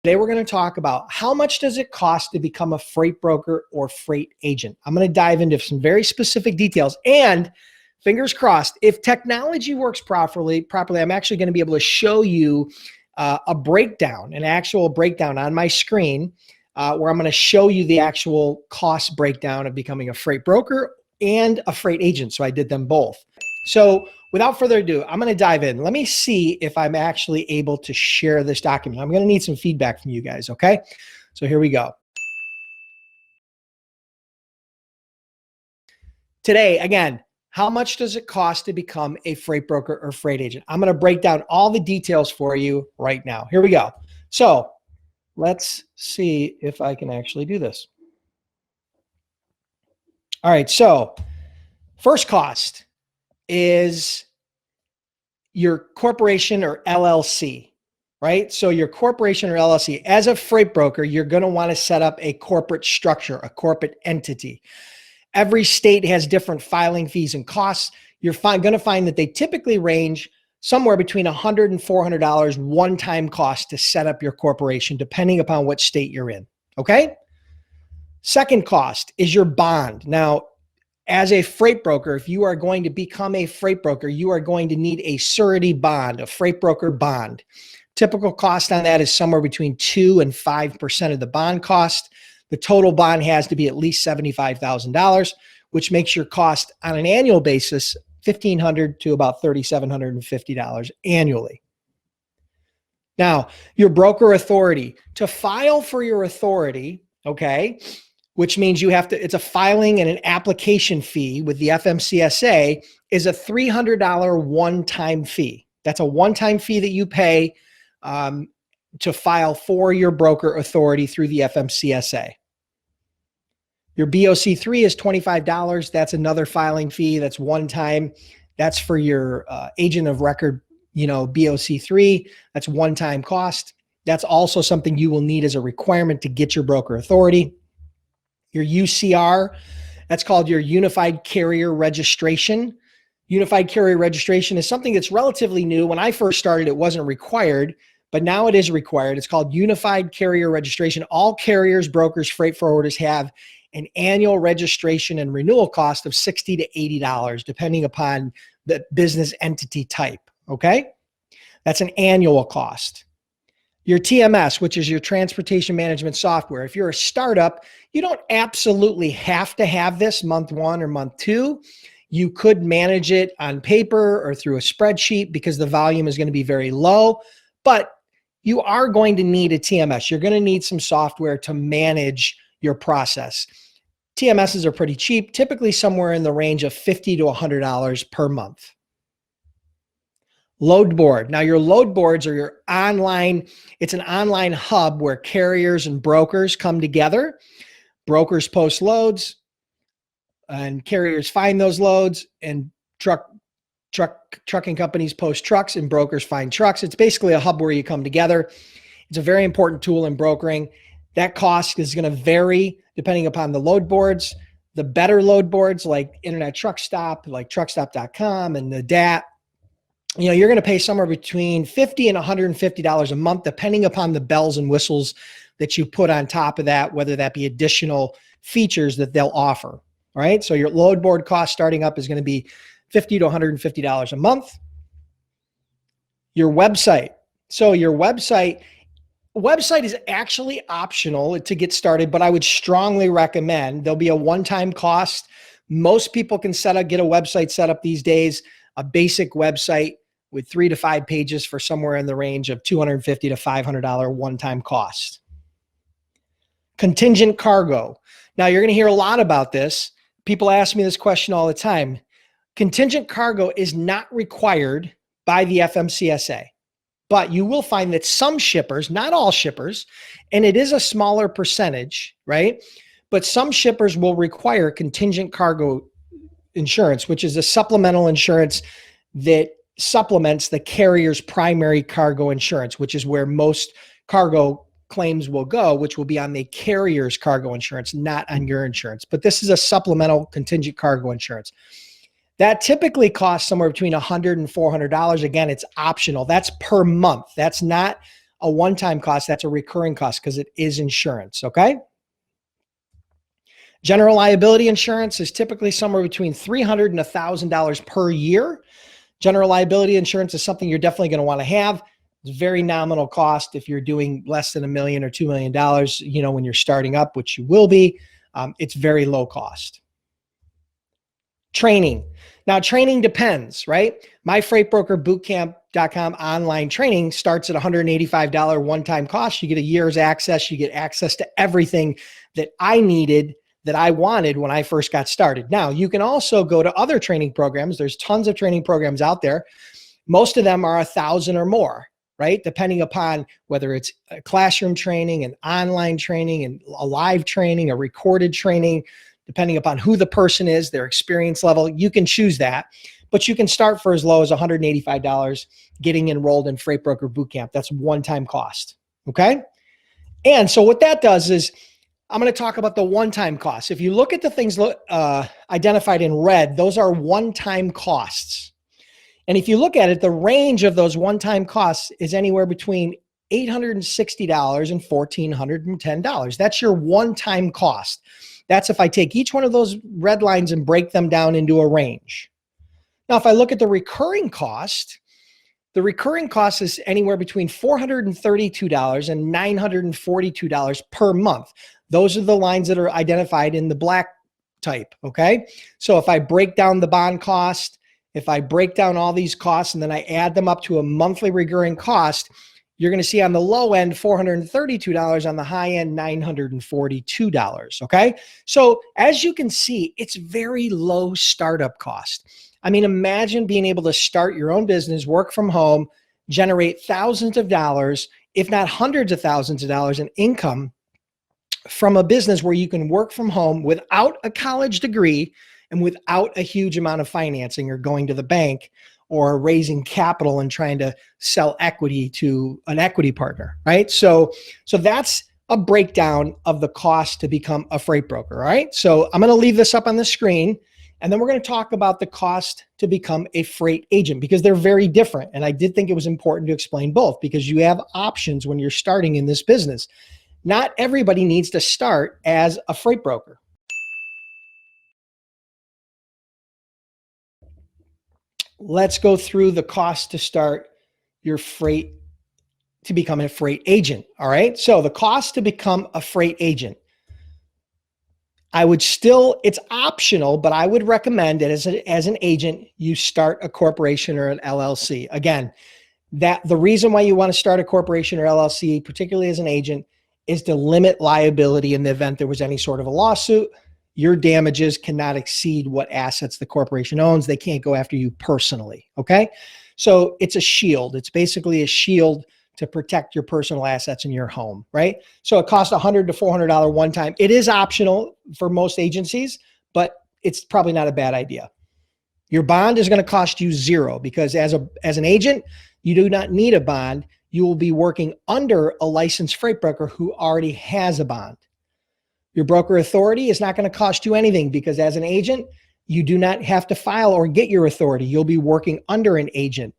Today, we're going to talk about how much does it cost to become a freight broker or freight agent. I'm going to dive into some very specific details, and fingers crossed, if technology works properly, I'm actually going to be able to show you a breakdown, an actual breakdown on my screen where I'm going to show you the actual cost breakdown of becoming a freight broker and a freight agent. So I did them both. So without further ado, I'm going to dive in. Let me see if I'm actually able to share this document. I'm going to need some feedback from you guys, okay? So here we go. Today, again, how much does it cost to become a freight broker or freight agent? I'm going to break down all the details for you right now. Here we go. So let's see if I can actually do this. All right, so first cost is your corporation or LLC, right? So your corporation or LLC, as a freight broker, you're going to want to set up a corporate structure, a corporate entity. Every state has different filing fees and costs. You're going to find that they typically range somewhere between $100 and $400 one-time cost to set up your corporation, depending upon what state you're in, okay? Second cost is your bond. Now, as a freight broker, if you are going to become a freight broker, you are going to need a surety bond, a freight broker bond. Typical cost on that is somewhere between 2 and 5% of the bond cost. The total bond has to be at least $75,000, which makes your cost on an annual basis $1,500 to about $3,750 annually. Now, your broker authority. To file for your authority, okay, which means you have to, it's a filing and an application fee with the FMCSA, is a $300 one-time fee. That's a one-time fee that you pay to file for your broker authority through the FMCSA. Your BOC3 is $25. That's another filing fee. That's one time. That's for your agent of record, BOC3. That's one-time cost. That's also something you will need as a requirement to get your broker authority. Your UCR, that's called your Unified Carrier Registration. Unified Carrier Registration is something that's relatively new. When I first started, it wasn't required, but now it is required. It's called Unified Carrier Registration. All carriers, brokers, freight forwarders have an annual registration and renewal cost of $60 to $80, depending upon the business entity type, okay? That's an annual cost. Your TMS, which is your transportation management software. If you're a startup, you don't absolutely have to have this month 1 or month 2. You could manage it on paper or through a spreadsheet because the volume is going to be very low, but you are going to need a TMS. You're going to need some software to manage your process. TMSs are pretty cheap, typically somewhere in the range of $50 to $100 per month. Load board. Now your load boards are your online, it's an online hub where carriers and brokers come together. Brokers post loads and carriers find those loads, and trucking companies post trucks and brokers find trucks. It's basically a hub where you come together. It's a very important tool in brokering. That cost is going to vary depending upon the load boards. The better load boards like Internet Truck Stop, like truckstop.com and the DAT, you're going to pay somewhere between $50 and $150 a month, depending upon the bells and whistles that you put on top of that, whether that be additional features that they'll offer. All right. So your load board cost starting up is going to be $50 to $150 a month. Your website. So your website is actually optional to get started, but I would strongly recommend there'll be a one-time cost. Most people can get a website set up these days, a basic website with 3 to 5 pages for somewhere in the range of $250 to $500 one-time cost. Contingent cargo. Now you're going to hear a lot about this. People ask me this question all the time. Contingent cargo is not required by the FMCSA, but you will find that some shippers, not all shippers, and it is a smaller percentage, right? But some shippers will require contingent cargo insurance, which is a supplemental insurance that supplements the carrier's primary cargo insurance, which is where most cargo claims will go, which will be on the carrier's cargo insurance, not on your insurance. But this is a supplemental contingent cargo insurance. That typically costs somewhere between $100 and $400. Again, it's optional. That's per month. That's not a one-time cost. That's a recurring cost because it is insurance, okay? General liability insurance is typically somewhere between $300 and $1,000 per year. General liability insurance is something you're definitely going to want to have. It's very nominal cost if you're doing less than $1 million or $2 million, when you're starting up, which you will be. It's very low cost. Training. Now, training depends, right? MyFreightBrokerBootcamp.com online training starts at $185 one-time cost. You get a year's access. You get access to everything that I needed, that I wanted when I first got started. Now, you can also go to other training programs. There's tons of training programs out there. Most of them are 1,000 or more, right? Depending upon whether it's a classroom training, an online training, and a live training, a recorded training, depending upon who the person is, their experience level, you can choose that. But you can start for as low as $185 getting enrolled in Freight Broker Bootcamp. That's one-time cost, okay? And so what that does is, I'm going to talk about the one-time costs. If you look at the things identified in red, those are one-time costs. And if you look at it, the range of those one-time costs is anywhere between $860 and $1,410. That's your one-time cost. That's if I take each one of those red lines and break them down into a range. Now, if I look at the recurring cost is anywhere between $432 and $942 per month. Those are the lines that are identified in the black type, okay? So if I break down the bond cost, if I break down all these costs and then I add them up to a monthly recurring cost, you're going to see on the low end, $432, on the high end, $942, okay? So as you can see, it's very low startup cost. I mean, imagine being able to start your own business, work from home, generate thousands of dollars, if not hundreds of thousands of dollars in income from a business where you can work from home without a college degree and without a huge amount of financing or going to the bank or raising capital and trying to sell equity to an equity partner, right? So that's a breakdown of the cost to become a freight broker, all right? So I'm going to leave this up on the screen, and then we're going to talk about the cost to become a freight agent because they're very different. And I did think it was important to explain both because you have options when you're starting in this business. Not everybody needs to start as a freight broker. Let's go through the cost to start your freight, to become a freight agent. All right. So the cost to become a freight agent, it's optional, but I would recommend that as an agent, you start a corporation or an LLC. Again, the reason why you want to start a corporation or LLC, particularly as an agent, is to limit liability in the event there was any sort of a lawsuit. Your damages cannot exceed what assets the corporation owns. They can't go after you personally, okay? So it's a shield. It's basically a shield to protect your personal assets in your home, right? So it costs $100 to $400 one time. It is optional for most agencies, but it's probably not a bad idea. Your bond is going to cost you $0 because as an agent, you do not need a bond. You will be working under a licensed freight broker who already has a bond. Your broker authority is not going to cost you anything because as an agent, you do not have to file or get your authority. You'll be working under an agent.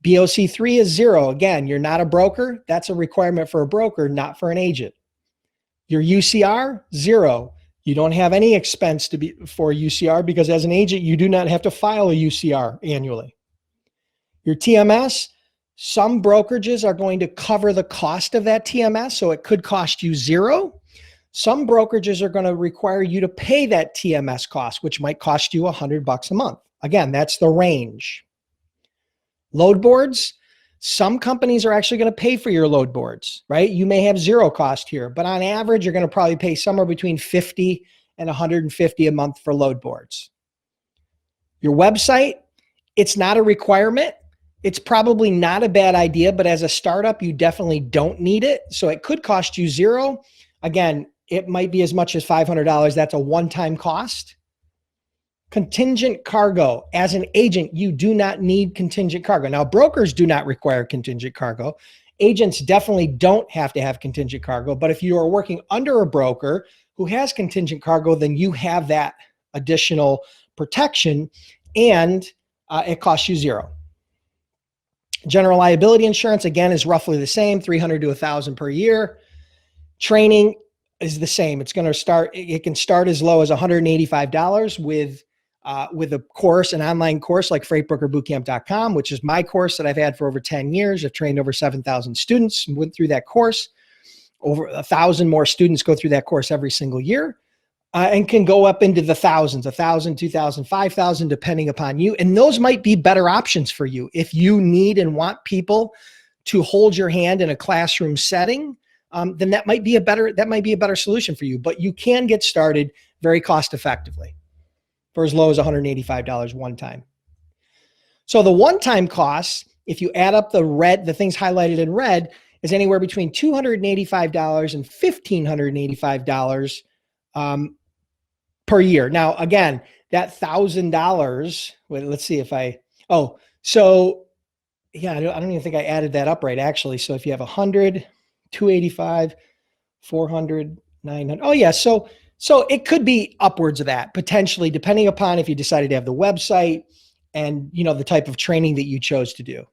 BOC3 is $0. Again, you're not a broker. That's a requirement for a broker, not for an agent. Your UCR, $0. You don't have any expense for UCR because as an agent, you do not have to file a UCR annually. Your TMS, some brokerages are going to cover the cost of that TMS, so it could cost you $0. Some brokerages are going to require you to pay that TMS cost, which might cost you $100 a month. Again, that's the range. Load boards, some companies are actually going to pay for your load boards, right? You may have $0 cost here, but on average, you're going to probably pay somewhere between $50 and $150 a month for load boards. Your website, it's not a requirement. It's probably not a bad idea, but as a startup, you definitely don't need it. So it could cost you $0. Again, it might be as much as $500. That's a one-time cost. Contingent cargo. As an agent, you do not need contingent cargo. Now, brokers do not require contingent cargo. Agents definitely don't have to have contingent cargo. But if you are working under a broker who has contingent cargo, then you have that additional protection and it costs you $0. General liability insurance, again, is roughly the same, $300 to $1,000 per year. Training is the same. It can start as low as $185 with a course, an online course like freightbrokerbootcamp.com, which is my course that I've had for over 10 years. I've trained over 7,000 students and went through that course. Over 1,000 more students go through that course every single year. And can go up into the thousands, 1,000, 2,000, 5,000, depending upon you. And those might be better options for you. If you need and want people to hold your hand in a classroom setting, then that might be a better solution for you. But you can get started very cost effectively for as low as $185 one time. So the one-time costs, if you add up the things highlighted in red, is anywhere between $285 and $1,585 per year. Now, again, that $1,000, wait, let's see if I don't even think I added that up right, actually. So if you have 100, 285, 400, 900. Oh yeah. So it could be upwards of that potentially, depending upon if you decided to have the website and, the type of training that you chose to do.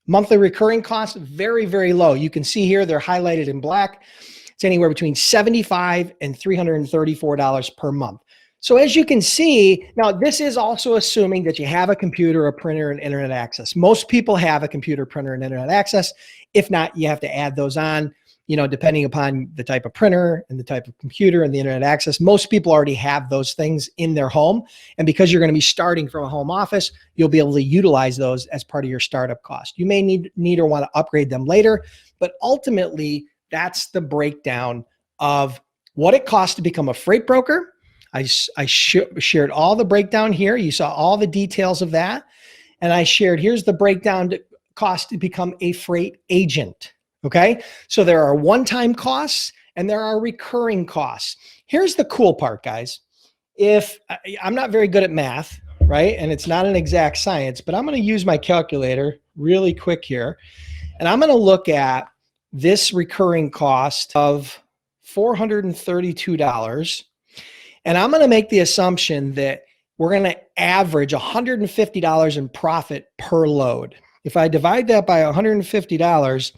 Monthly recurring costs, very, very low. You can see here, they're highlighted in black. It's anywhere between $75 and $334 per month. So as you can see, now this is also assuming that you have a computer, a printer, and internet access. Most people have a computer, printer, and internet access. If not, you have to add those on, depending upon the type of printer and the type of computer and the internet access. Most people already have those things in their home. And because you're going to be starting from a home office, you'll be able to utilize those as part of your startup cost. You may need or want to upgrade them later, but ultimately, that's the breakdown of what it costs to become a freight broker. I shared all the breakdown here. You saw all the details of that. And I shared, here's the breakdown to cost to become a freight agent. Okay. So there are one-time costs and there are recurring costs. Here's the cool part, guys. If I'm not very good at math, right? And it's not an exact science, but I'm going to use my calculator really quick here. And I'm going to look at this recurring cost of $432. And I'm going to make the assumption that we're going to average $150 in profit per load. If I divide that by $150,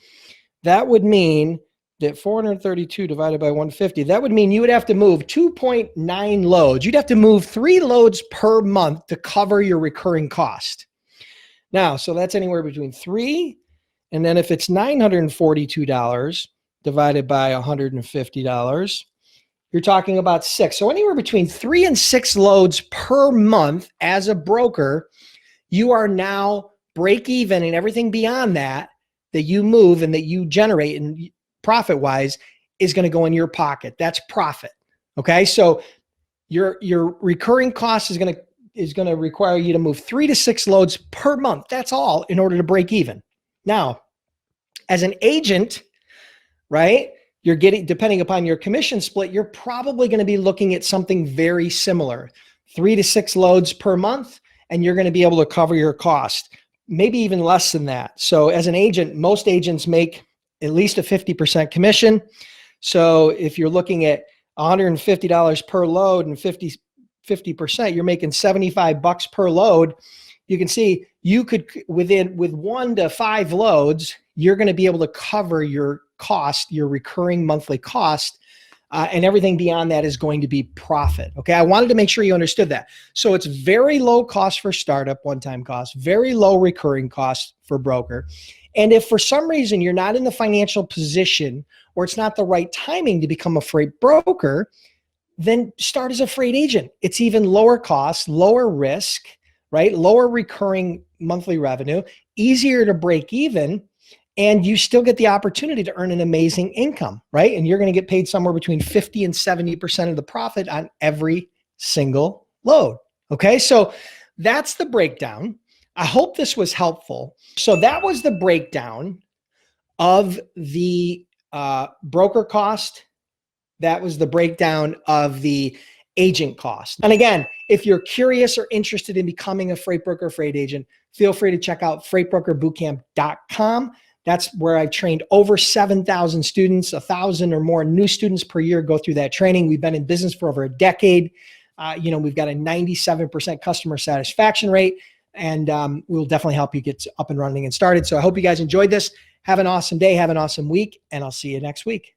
that would mean that 432 divided by 150, that would mean you would have to move 2.9 loads. You'd have to move 3 loads per month to cover your recurring cost. Now, so that's anywhere between 3, and then if it's $942 divided by $150, you're talking about 6. So anywhere between 3 and 6 loads per month as a broker, you are now break even, and everything beyond that you move and that you generate and profit-wise is going to go in your pocket. That's profit. Okay. So your recurring cost is going to require you to move 3 to 6 loads per month. That's all in order to break even. Now, as an agent, right, you're getting, depending upon your commission split, you're probably going to be looking at something very similar, 3 to 6 loads per month, and you're going to be able to cover your cost, maybe even less than that. So as an agent, most agents make at least a 50% commission. So if you're looking at $150 per load and 50%, you're making $75 per load. You can see you could, with 1 to 5 loads, you're going to be able to cover your cost, your recurring monthly cost, and everything beyond that is going to be profit. Okay, I wanted to make sure you understood that. So it's very low cost for startup, one-time cost, very low recurring cost for broker. And if for some reason you're not in the financial position or it's not the right timing to become a freight broker, then start as a freight agent. It's even lower cost, lower risk, right? Lower recurring monthly revenue, easier to break even, and you still get the opportunity to earn an amazing income, right? And you're going to get paid somewhere between 50 and 70% of the profit on every single load. Okay, so that's the breakdown. I hope this was helpful. So that was the breakdown of the broker cost. That was the breakdown of the agent cost. And again, if you're curious or interested in becoming a freight broker, freight agent, feel free to check out freightbrokerbootcamp.com. That's where I've trained over 7,000 students, 1,000 or more new students per year go through that training. We've been in business for over a decade. We've got a 97% customer satisfaction rate. and we'll definitely help you get up and running and started. So I hope you guys enjoyed this. Have an awesome day. Have an awesome week, and I'll see you next week.